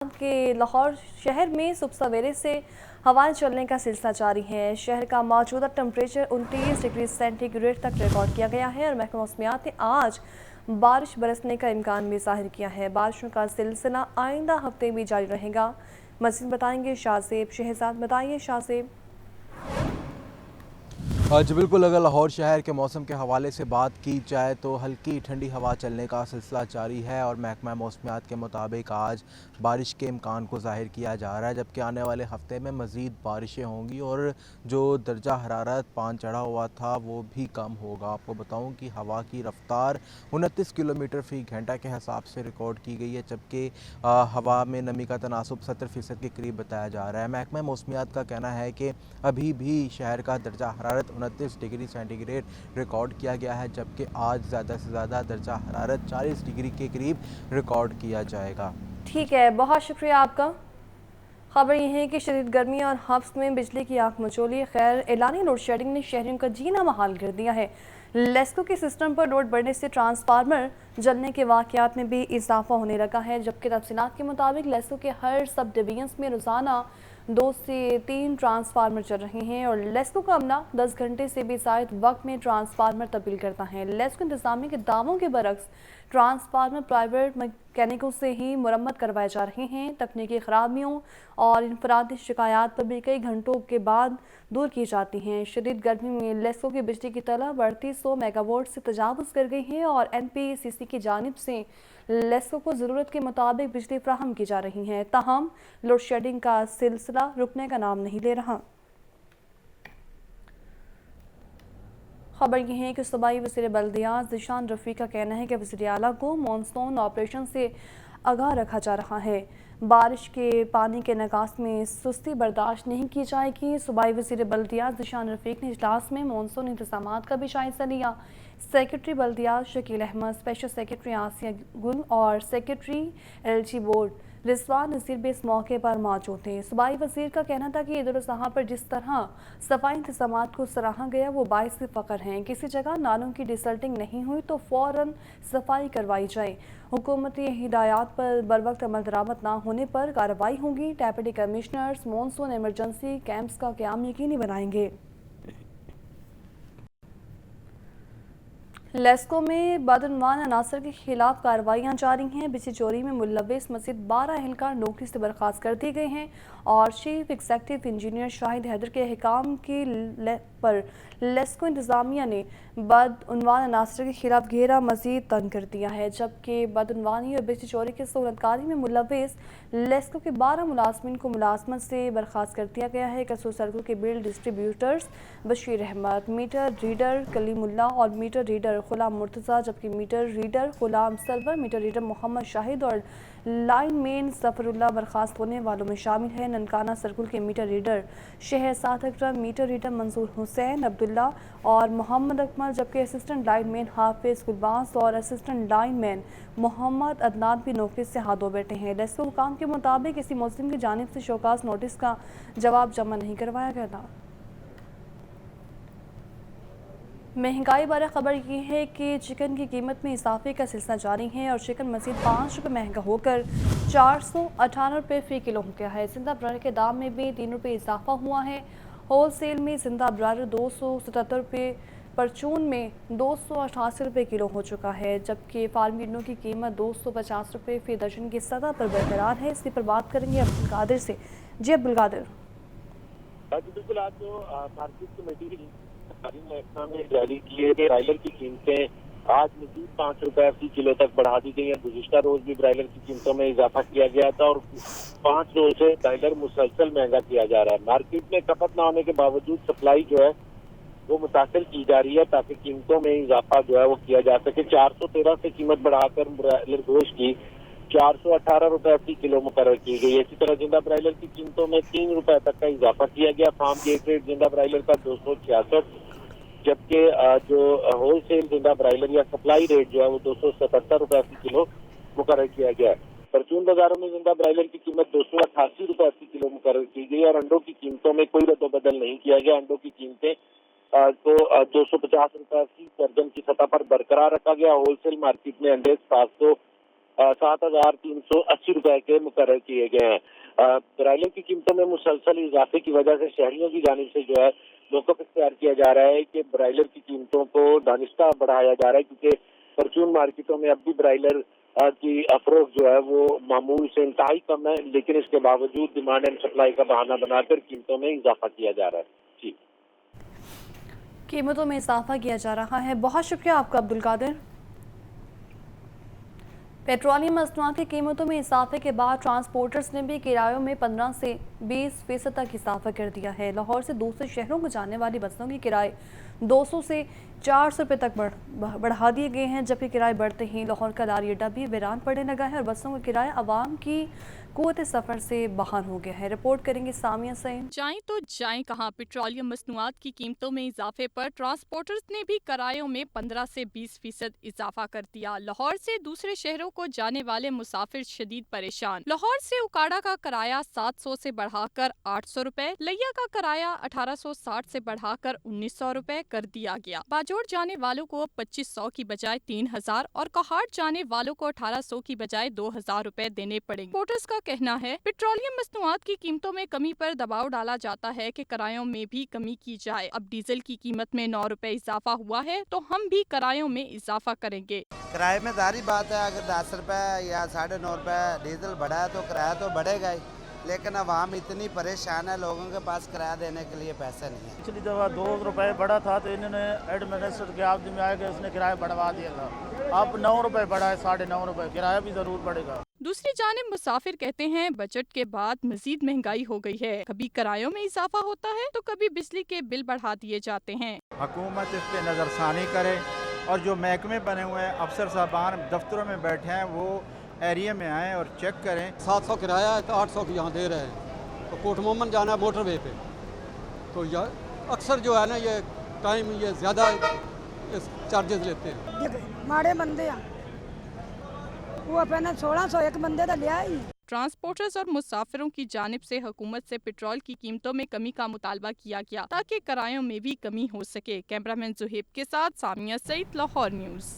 کہ لاہور شہر میں صبح سویرے سے ہوائیں چلنے کا سلسلہ جاری ہے۔ شہر کا موجودہ ٹمپریچر 29 ڈگری سینٹی گریڈ تک ریکارڈ کیا گیا ہے اور محکمہ موسمیات نے آج بارش برسنے کا امکان بھی ظاہر کیا ہے۔ بارشوں کا سلسلہ آئندہ ہفتے بھی جاری رہے گا۔ مزید بتائیں گے شاہزیب شہزاد۔ بتائیے شاہزیب۔ جی بالکل، اگر لاہور شہر کے موسم کے حوالے سے بات کی جائے تو ہلکی ٹھنڈی ہوا چلنے کا سلسلہ جاری ہے اور محکمہ موسمیات کے مطابق آج بارش کے امکان کو ظاہر کیا جا رہا ہے، جبکہ آنے والے ہفتے میں مزید بارشیں ہوں گی اور جو درجہ حرارت 5 چڑھا ہوا تھا وہ بھی کم ہوگا۔ آپ کو بتاؤں کہ ہوا کی رفتار 29 کلومیٹر فی گھنٹہ کے حساب سے ریکارڈ کی گئی ہے، جبکہ ہوا میں نمی کا تناسب 70% کے قریب بتایا جا رہا ہے۔ محکمہ موسمیات کا کہنا ہے کہ ابھی بھی شہر کا درجہ حرارت 29 ڈگری سینٹی گریڈ ریکارڈ کیا گیا ہے، جبکہ آج زیادہ سے زیادہ درجہ حرارت 40 ڈگری کے قریب ریکارڈ کیا جائے گا۔ ٹھیک ہے، بہت شکریہ آپ کا۔ خبر یہ ہے کہ شدید گرمی اور حبس میں بجلی کی آنکھ مچولی۔ خیر، اعلانی لوڈ شیڈنگ نے شہریوں کا جینا محال کر دیا ہے۔ لیسکو کے سسٹم پر لوڈ بڑھنے سے ٹرانسفارمر جلنے کے واقعات میں بھی اضافہ ہونے لگا ہے، جبکہ تفصیلات کے مطابق لیسکو کے ہر سب ڈویژنز میں روزانہ 2 سے 3 ٹرانسفارمر چل رہے ہیں اور لیسکو کا عملہ 10 گھنٹے سے بھی زائد وقت میں ٹرانسفارمر تبدیل کرتا ہے۔ لیسکو انتظامیہ کے دعووں کے برعکس ٹرانسفارمر پرائیویٹ میکینکوں سے ہی مرمت کروائے جا رہے ہیں۔ تکنیکی خرابیوں اور انفرادی شکایات پر بھی کئی گھنٹوں کے بعد دور کی جاتی ہیں۔ شدید گرمی میں لیسکو کی بجلی کی طلب 3800 میگا واٹ سے تجاوز کر گئی ہے اور این پی سی سی کی جانب سے لیسکو کو ضرورت کے مطابق بجلی فراہم کی جا رہی ہے، تاہم لوڈ شیڈنگ کا سلسلہ رکنے کا نام نہیں لے رہا۔ خبر یہ ہے کہ صوبائی وزیر بلدیات ذیشان رفیق کا کہنا ہے کہ وزیر اعلیٰ کو مانسون آپریشن سے آگاہ رکھا جا رہا ہے۔ بارش کے پانی کے نکاس میں سستی برداشت نہیں کی جائے گی۔ صوبائی وزیر بلدیات ذیشان رفیق نے اجلاس میں مانسون انتظامات کا بھی جائزہ لیا۔ سیکرٹری بلدیات شکیل احمد، اسپیشل سیکرٹری آسیہ گل اور secretary L G board Rizwan Nazir بھی اس موقع پر موجود تھے۔ صوبائی وزیر کا کہنا تھا کہ عید الاضحیٰ پر جس طرح صفائی انتظامات کو سراہا گیا وہ باعث فخر ہیں۔ کسی جگہ نالوں کی ڈیسلٹنگ نہیں ہوئی تو فوراً صفائی کروائی جائے۔ حکومتی ہدایات پر بروقت عمل درآمد نہ ہونے پر کارروائی ہوگی۔ Deputy commissioners monsoon emergency camps کا قیام یقینی بنائیں گے۔ لیسکو میں بدعنوان عناصر کے خلاف کارروائیاں جاری ہیں۔ بجلی چوری میں ملوث مزید 12 اہلکار نوکری سے برخاست کر دیے گئے ہیں اور چیف ایگزیکٹو انجینئر شاہد حیدر کے احکام کی پر لیسکو انتظامیہ نے بدعنوان عناصر کے خلاف گھیرا مزید تنگ کر دیا ہے، جبکہ بدعنوانی اور بجلی چوری کی صورت کاری میں ملوث لیسکو کے 12 ملازمین کو ملازمت سے برخاست کر دیا گیا ہے۔ قصور سرکل کے bill distributors Bashir Ahmed, meter reader Kaleem Ullah اور میٹر ریڈر غلام مرتضیٰ، جبکہ metre reader Ghulam Sarwar, metre reader محمد شاہد اور لائن مین ظفر اللہ برخاست ہونے والوں میں شامل ہیں۔ ننکانہ سرکل کے میٹر ریڈر شہزاد اکرم، میٹر ریڈر منظور حسین عبداللہ اور محمد اکمل، جبکہ اسسٹنٹ لائن مین حافظ گلباز اور اسسٹنٹ لائن مین محمد عدنان بھی نوکری سے ہاتھ دھو بیٹھے ہیں۔ لیسکو حکام کے مطابق کسی ملزم کی جانب سے شوکاز نوٹس کا جواب جمع نہیں کروایا گیا تھا۔ مہنگائی بارے خبر یہ ہے کہ چکن کی قیمت میں اضافے کا سلسلہ جاری ہے اور چکن مزید 5 روپے مہنگا ہو کر 418 روپے فی کلو ہو گیا ہے۔ زندہ برائر کے دام میں بھی 3 روپے اضافہ ہوا ہے۔ ہول سیل میں زندہ برائر 277 روپے، پرچون میں 288 روپے کلو ہو چکا ہے، جبکہ فارمی انڈوں کی قیمت 250 روپے فی درجن کی سطح پر برقرار ہے۔ اسی پر بات کریں گے عبدالقادر سے۔ جی عبدالقادر۔ بالکل، آج جو مارکیٹ کمیٹی نے جاری کی ہے کہ برائلر کی قیمتیں آج مزید 5 روپے فی کلو تک بڑھا دی گئی ہیں۔ گزشتہ روز بھی برائلر کی قیمتوں میں اضافہ کیا گیا تھا اور 5 روز سے برائلر مسلسل مہنگا کیا جا رہا ہے۔ مارکیٹ میں کھپت نہ ہونے کے باوجود سپلائی جو ہے وہ متاثر کی جا رہی ہے تاکہ قیمتوں میں اضافہ جو ہے وہ کیا جا سکے۔ 413 سے قیمت بڑھا کر برائلر گوشت کی 418 روپے فی کلو مقرر کی گئی ہے۔ اسی طرح زندہ برائلر کی قیمتوں میں 3 روپے تک کا اضافہ کیا گیا۔ فارم گیٹ ریٹ زندہ برائلر کا 266، جبکہ جو ہول سیل زندہ برائلر یا سپلائی ریٹ جو ہے وہ 277 روپے فی کلو مقرر کیا گیا ہے۔ پرچون بازاروں میں زندہ برائلر کی قیمت 288 روپے فی کلو مقرر کی گئی اور انڈوں کی قیمتوں میں کوئی رد و بدل نہیں کیا گیا۔ انڈوں کی قیمتیں کو 250 روپے فی درجن کی سطح پر برقرار رکھا گیا۔ ہول سیل مارکیٹ میں انڈے 7,380 रुपए के मुकर्रर किए गए हैं। ब्रायलर की कीमतों में मुसलसल इजाफे की वजह से शहरियों की जानिब से जो है मौक़िफ़ इख्तियार किया जा रहा है कि ब्रायलर की कीमतों को दानिस्ता बढ़ाया जा रहा है, क्योंकि परचून मार्केटों में अब भी ब्रायलर की अफरोख जो है वो मामूल से इंतहाई कम है, लेकिन इसके बावजूद डिमांड एंड सप्लाई का बहाना बनाकर कीमतों में इजाफा किया जा रहा है। जी, कीमतों में इजाफा किया जा रहा है। बहुत शुक्रिया आपका अब्दुल कादिर। पेट्रोलियम मसनूआत की कीमतों में इजाफे के बाद ट्रांसपोर्टर्स ने भी किरायों में 15 से 20% तक इजाफा कर दिया है। लाहौर से दूसरे शहरों को जाने वाली बसों के किराए 200 से 400 रुपये तक बढ़ा दिए गए हैं, जबकि किराए बढ़ते ही लाहौर का लारी अड्डा भी वीरान पड़ने लगा है और बसों का किराया आवाम की कुव्वत सफ़र से बाहर हो गया है। रिपोर्ट करेंगे सामिया सईद। जाएं तो जाएं कहाँ, पेट्रोलियम मसनूआत की कीमतों में इजाफे पर ट्रांसपोर्टर्स ने भी किरायों में 15 से 20% इजाफा कर दिया। लाहौर से दूसरे शहरों को जाने वाले मुसाफिर शदीद परेशान। लाहौर से उकाड़ा का किराया 700 से बढ़ाकर 800 रुपए, लिया का किराया 1860 से बढ़ाकर 1900 रुपए कर दिया गया। बाजोड़ जाने वालों को 2500 की बजाय 3000 और कोहाट जाने वालों को 1800 की बजाय 2000 रुपए देने पड़ेंगे। पोर्टर्स का कहना है पेट्रोलियम मसनूआत की कीमतों में कमी पर दबाव डाला जाता है कि किरायों में भी कमी की जाए। अब डीजल की कीमत में 9 रुपए इजाफा हुआ है तो हम भी किरायों में इजाफा करेंगे। किराए में जारी बात है, अगर 10 रुपए या 9.5 रुपए डीजल बढ़ा है तो किराया तो बढ़ेगा ही, लेकिन आवाम इतनी परेशान है, लोगों के पास किराया देने के लिए पैसे नहीं है। पिछली दफा 2 रुपए बढ़ा था तो इन्होंने एडमिनिस्ट्रेटर के आप में आएगा उसने किराया बढ़वा दिया था। अब 9 रुपए बढ़ा है, 9.5 रुपए किराया भी जरूर बढ़ेगा। दूसरी जानिब मुसाफिर कहते हैं बजट के बाद मजीद महंगाई हो गई है, कभी किरायों में इजाफा होता है तो कभी बिजली के बिल बढ़ा दिए जाते हैं। हुकूमत इस पे नज़रसानी करे और जो महकमे बने हुए हैं, अफसर साहबान दफ्तरों में बैठे हैं, वो एरिया में आएँ और चेक करें। 700 किराया है तो 800 की यहाँ दे रहे हैं, तो कोट मोमन जाना है मोटरवे पे, तो यह अक्सर जो है ना ये टाइम ये ज़्यादा चार्जेस लेते हैं। माड़े बंदे हैं वो अपने 1600 एक बंदे का लिया ही। ट्रांसपोर्टर्स और मुसाफिरों की जानिब से हुकूमत से पेट्रोल की कीमतों में कमी का मुतालबा किया गया ताकि किरायों में भी कमी हो सके। कैमरामैन जुहेब के साथ सामिया सईद, लाहौर न्यूज़।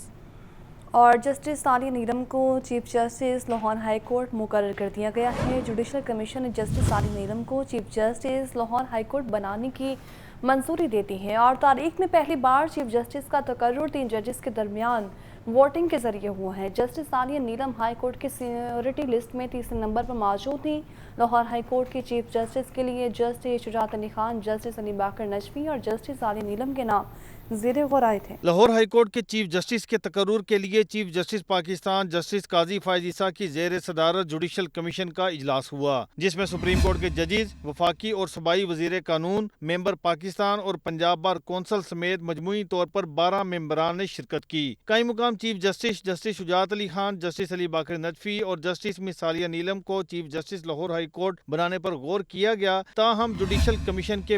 और जस्टिस सानिया नीलम को chief justice Lahore high court मुकर्रर कर दिया गया है। जुडिशल कमीशन ने जस्टिस सानिया नीलम को chief justice Lahore high court बनाने की मंजूरी देती है और तारीख में पहली बार चीफ जस्टिस का तकर्रुर 3 जजेस के दरमियान वोटिंग के जरिए हुआ है। जस्टिस सानिया नीलम हाई कोर्ट की सीनियरिटी लिस्ट में 30 नंबर पर मौजूद थी। लाहौर हाई कोर्ट के चीफ जस्टिस के लिए जस्टिस शुजात अली खान, जस्टिस अली बाकर नजमी और जस्टिस सानिया नीलम के नाम ज़ेरे गौर आए थे। लाहौर हाई कोर्ट के चीफ जस्टिस के तकर्रुर के लिए चीफ जस्टिस पाकिस्तान जस्टिस काजी फायज ईसा की ज़ेर सदारत जुडिशल कमीशन का इजलास हुआ, जिसमें सुप्रीम कोर्ट के जजेस, वफाकी और सूबाई वजीर कानून, मेंबर पाकिस्तान और पंजाब बार कौंसल समेत मजमूई तौर पर 12 मेंबरान ने शिरकत की। कई मुकाम chief justice justice Shujaat Ali Khan, justice Ali Baqar Najafi और जस्टिस मिस सालिया नीलम को chief justice Lahore high court बनाने पर गौर किया गया। ताहम जुडिशल कमीशन के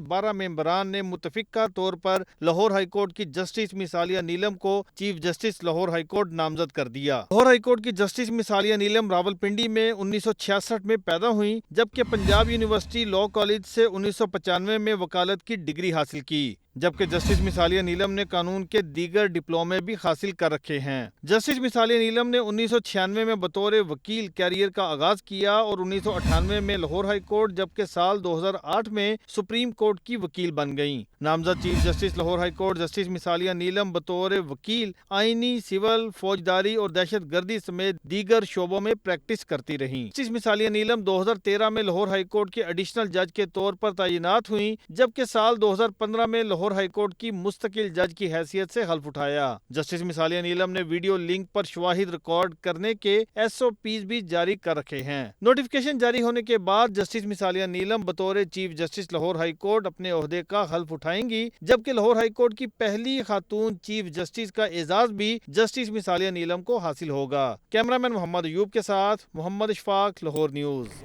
12 मेंबरान ने मुतफिका तौर पर लाहौर हाई कोर्ट की जस्टिस मिस सालिया नीलम को chief justice Lahore high court नामजद कर दिया। लाहौर हाई कोर्ट की जस्टिस मिस सालिया नीलम रावलपिंडी में 1966 में पैदा हुई, जबकि पंजाब यूनिवर्सिटी लॉ कॉलेज से 1995 में वकालत की डिग्री हासिल की, जबकि जस्टिस मिस सालिया नीलम ने कानून के दीगर डिप्लोमे भी हासिल कर रखे हैं। जस्टिस मिस सालिया नीलम ने 1996 में बतौर वकील कैरियर का आगाज किया और 1998 में लाहौर हाई कोर्ट, जबकि साल 2008 में सुप्रीम कोर्ट की वकील बन गयी। नामजद chief justice Lahore high court justice miss Saliya Neelam बतौर वकील आईनी, सिविल, फौजदारी और दहशत गर्दी समेत दीगर शोबों में प्रैक्टिस करती रही। जस्टिस मिस सालिया नीलम 2013 में लाहौर हाई कोर्ट के एडिशनल जज के तौर पर तैनात हुई, जबकि साल 2015 में लाहौर हाई कोर्ट की मुस्तकिल जज की हैसियत से हल्फ उठाया। जस्टिस मिस सालिया नीलम ने वीडियो लिंक पर शवाहिद रिकॉर्ड करने के SOPs भी जारी कर रखे हैं। नोटिफिकेशन जारी होने के बाद जस्टिस मिस सालिया नीलम बतौर chief justice Lahore high court अपने ओहदे का हल्फ उठाएंगी, जबकि लाहौर हाई कोर्ट की पहली खातून चीफ जस्टिस का एजाज भी जस्टिस मिस सालिया नीलम को हासिल होगा। कैमरामैन मोहम्मद अयूब के साथ मोहम्मद इशफाक, लाहौर न्यूज़।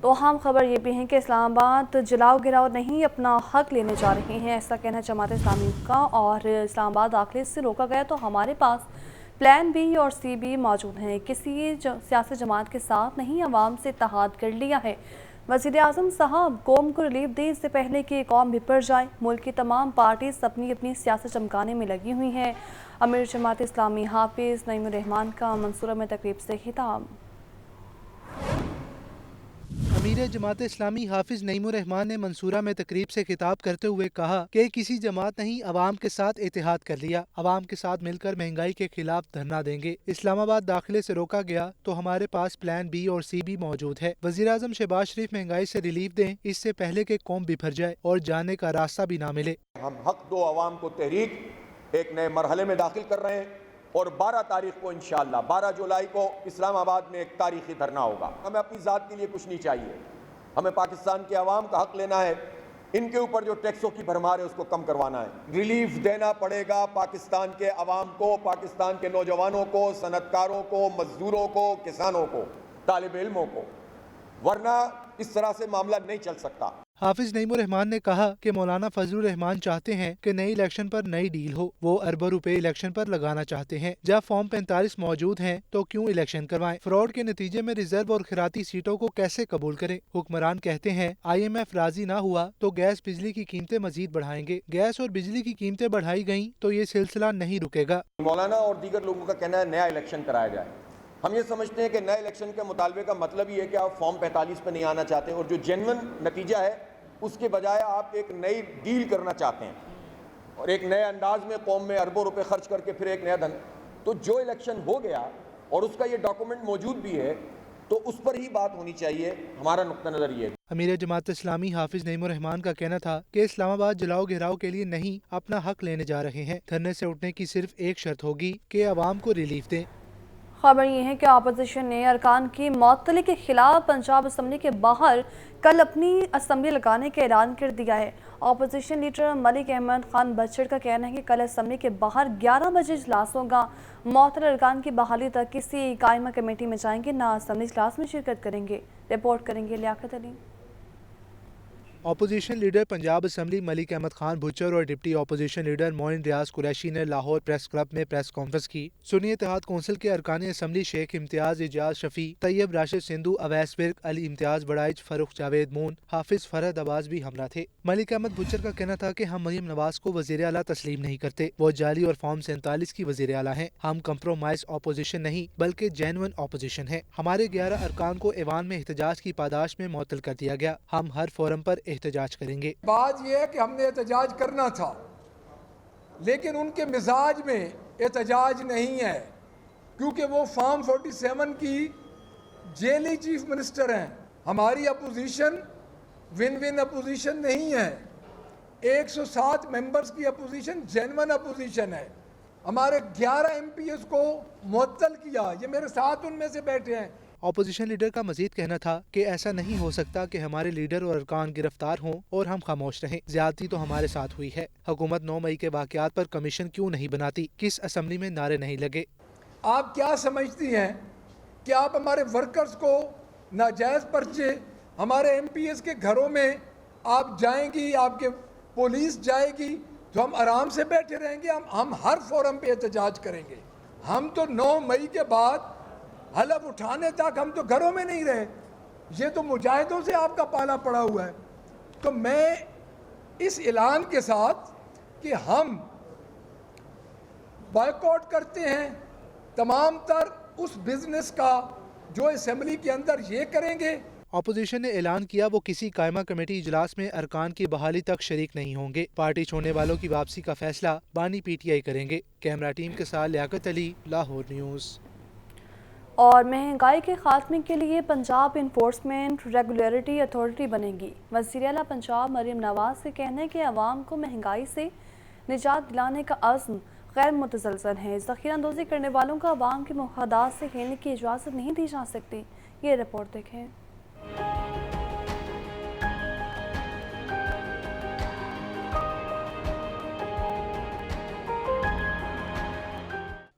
तो अहम खबर ये भी है कि इस्लामाबाद जलाओ गिराओ नहीं अपना हक लेने जा रहे हैं, ऐसा कहना जमात इस्लामी का। और इस्लामाबाद दाखिले से रोका गया तो हमारे पास प्लान B और CB मौजूद हैं। किसी सियासी जमात के साथ नहीं, अवाम से इत्तेहाद कर लिया है। वज़ीर-ए-आज़म साहब कौम को रिलीफ दें इससे पहले कि कौम बिखर जाए। मुल्क की तमाम पार्टीज अपनी अपनी सियासत चमकाने में लगी हुई हैं। अमीर जमात इस्लामी हाफिज नईमुर रहमान का मंसूरा में तकरीब से खिताब। अमीर जमात इस्लामी हाफिज नईमुर रहमान ने मंसूरा में तकरीब से खिताब करते हुए कहा कि किसी जमात नहीं अवाम के साथ इत्तेहाद कर लिया, अवाम के साथ मिलकर महंगाई के खिलाफ धरना देंगे। इस्लामाबाद दाखिले से रोका गया तो हमारे पास प्लान बी और सी भी मौजूद है। वज़ीर-ए-आज़म शहबाज शरीफ महंगाई से रिलीफ दें इससे पहले कि कौम बिखर जाए और जाने का रास्ता भी ना मिले। हम हक दो अवाम को तहरीक एक नए मरहले में दाखिल कर रहे हैं और 12 तारीख को इंशाअल्लाह 12 जुलाई को इस्लामाबाद में एक तारीखी धरना होगा। हमें अपनी ज़ात के लिए कुछ नहीं चाहिए, हमें पाकिस्तान के अवाम का हक लेना है। इनके ऊपर जो टैक्सों की भरमार है उसको कम करवाना है। रिलीफ देना पड़ेगा पाकिस्तान के अवाम को, पाकिस्तान के नौजवानों को, सनतकारों को, मजदूरों को, किसानों को, तालिब इल्मों को, वरना इस तरह से मामला नहीं चल सकता। हाफिज नईमुर रहमान ने कहा कि मौलाना फजलुर रहमान चाहते हैं कि नई इलेक्शन पर नई डील हो। वो अरबों रुपए इलेक्शन पर लगाना चाहते हैं। जब फॉर्म 45 मौजूद हैं तो क्यों इलेक्शन करवाएं? फ्रॉड के नतीजे में रिजर्व और खिराती सीटों को कैसे कबूल करें? हुक्मरान कहते हैं IMF राजी ना हुआ तो गैस बिजली की कीमतें मजीद बढ़ाएंगे। गैस और बिजली की कीमतें बढ़ाई गयी तो ये सिलसिला नहीं रुकेगा। मौलाना और दीगर लोगों का कहना है नया इलेक्शन कराया जाए। हम ये समझते हैं कि नए इलेक्शन के मुतालबे का मतलब ये है कि आप फॉर्म 45 पे नहीं आना चाहते और जो जेन्युइन नतीजा है उसके बजाय आप एक नई डील करना चाहते हैं और एक नए अंदाज में कौम में अरबों रुपए खर्च करके फिर एक नया धन। तो जो इलेक्शन हो गया और उसका ये डॉक्यूमेंट मौजूद भी है तो उस पर ही बात होनी चाहिए। हमारा नुक्ता नज़र ये है। अमीर जमात इस्लामी हाफिज नईमुर रहमान का कहना था कि इस्लामाबाद जलाओ घेराव के लिए नहीं अपना हक लेने जा रहे हैं। धरने से उठने की सिर्फ एक शर्त होगी कि अवाम को रिलीफ दें। खबर ये है कि अपोजिशन ने अरकान की मअतली के खिलाफ पंजाब असम्बली के बाहर कल अपनी असम्बली लगाने का ऐलान कर दिया है। अपोजिशन लीडर मलिक अहमद खान बच्चड़ का कहना है कि कल असम्बली के बाहर 11 बजे इजलास होगा। मअतल अरकान की बहाली तक किसी कायमा कमेटी में जाएंगे ना असम्बली इजलास में शिरकत करेंगे। रिपोर्ट करेंगे Liaquat Ali. Opposition leader Punjab assembly Malik Ahmad Khan Bhachar और deputy opposition leader Moin Riaz Qureshi ने लाहौर प्रेस क्लब में प्रेस कॉन्फ्रेंस की। सुन्नी इत्तेहाद कौंसिल के अरकान असम्बली शेख इम्तियाज इजाज शफी, तैयब राशिद सिंधु, अवैस विर्क, अली इम्तियाज बड़ाइच, फरुख जावेद मून, हाफिज फरहद अब्बास भी हमरा थे। मलिक अहमद भुच्चर का कहना था कि हम मरीम नवाज को वजीर आला तस्लीम नहीं करते। वो जाली और फॉर्म 47 की वजीर आला हैं। हम कंप्रोमाइज अपोजिशन नहीं बल्कि जेन्युइन अपोजिशन है। हमारे 11 अरकान को ऐवान में एहतजाज की पादाश में मुअत्तल कर दिया गया। हम हर फोरम पर एहतजाज करेंगे। बात यह है कि हमने एहतजाज करना था लेकिन उनके मिजाज में एहतजाज नहीं है क्योंकि वो फॉर्म 47 की जेली चीफ मिनिस्टर हैं। हमारी अपोजिशन विन विन अपोजिशन नहीं है। 107 मेंबर्स की अपोजिशन जेन्युइन अपोजिशन है। हमारे 11 MPs को मुअत्तल किया, ये मेरे साथ उनमें से बैठे हैं। अपोजिशन लीडर का मजीद कहना था कि ऐसा नहीं हो सकता कि हमारे लीडर और अरकान गिरफ्तार हों और हम खामोश रहें। ज्यादती तो हमारे साथ हुई है। हुकूमत 9 मई के वाकयात पर कमीशन क्यों नहीं बनाती? किस असम्बली में नारे नहीं लगे? आप क्या समझती हैं कि आप हमारे वर्कर्स को नाजायज़ पर्चे, हमारे MPs के घरों में आप जाएंगी, आपके पुलिस जाएगी तो हम आराम से बैठे रहेंगे? हम हर फोरम पे एहतजाज करेंगे। हम तो 9 मई के बाद हलफ उठाने तक हम तो घरों में नहीं रहे। ये तो मुजाहिदों से आपका पाला पड़ा हुआ है। तो मैं इस ऐलान के साथ कि हम बॉयकॉट करते हैं तमाम तर उस बिजनेस का जो असेंबली के अंदर ये करेंगे। अपोजिशन ने ऐलान किया वो किसी कायमा कमेटी इजलास में अरकान की बहाली तक शरीक नहीं होंगे। पार्टी छोड़ने वालों की वापसी का फैसला बानी PTI करेंगे। कैमरा टीम के साथ लियाकत अली, लाहौर न्यूज़। और महंगाई के खात्मे के लिए पंजाब इन्फोर्समेंट रेगुलेटरी अथॉरिटी बनेगी। वज़ीर आला पंजाब मरीम नवाज के कहने के अवाम को महंगाई से निजात दिलाने का अज़्म गैर मुतज़लज़ल है। ज़ख़ीरा अंदोज़ी करने वालों को अवाम के मुफादात से खेलने की इजाज़त नहीं दी जा सकती। ये रिपोर्ट देखें।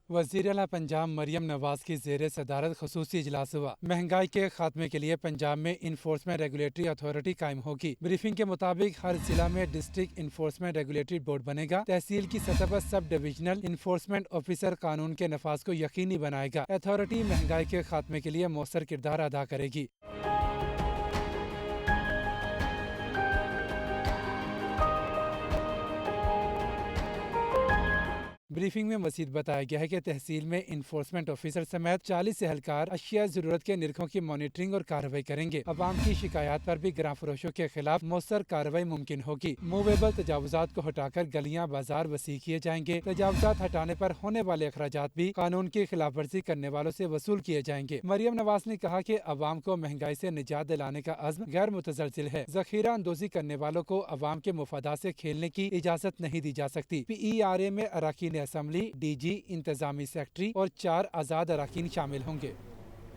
वज़ीर आला पंजाब मरियम नवाज की ज़ेर सदारत ख़ुसूसी इजलास हुआ। महंगाई के खात्मे के लिए पंजाब में इन्फोर्समेंट रेगुलेटरी अथॉरिटी कायम होगी। ब्रीफिंग के मुताबिक हर जिला में डिस्ट्रिक्ट इन्फोर्समेंट रेगुलेटरी बोर्ड बनेगा। तहसील की सतह पर सब डिविजनल इन्फोर्समेंट ऑफिसर कानून के नफाज को यकीनी बनाएगा। अथॉरिटी महंगाई के खात्मे के लिए मौसर किरदार अदा करेगी। ब्रीफिंग में मजीद बताया गया है कि तहसील में इन्फोर्समेंट ऑफिसर समेत 40 एहलकार अशिया जरूरत के निरखों की मॉनिटरिंग और कार्रवाई करेंगे। अवाम की शिकायत पर भी ग्राम फरोशों के खिलाफ मौसर कार्रवाई मुमकिन होगी। मूवेबल तजावुजात को हटाकर गलियां बाजार वसी किए जाएंगे। तजावुजात हटाने पर होने वाले अखराजात भी कानून की खिलाफ वर्जी करने वालों से वसूल किए जाएंगे। मरियम नवाज ने कहा कि अवाम को महंगाई से निजात दिलाने का अज़्म गैर मुतज़लज़िल है। ज़ख़ीरा अंदोज़ी करने वालों को अवाम के मुफादात से खेलने की इजाज़त नहीं दी जा सकती। PERA में अराकीन असम्बली, DG, इंतज़ामी सेक्रेटरी और 4 आज़ाद अराकीन शामिल होंगे।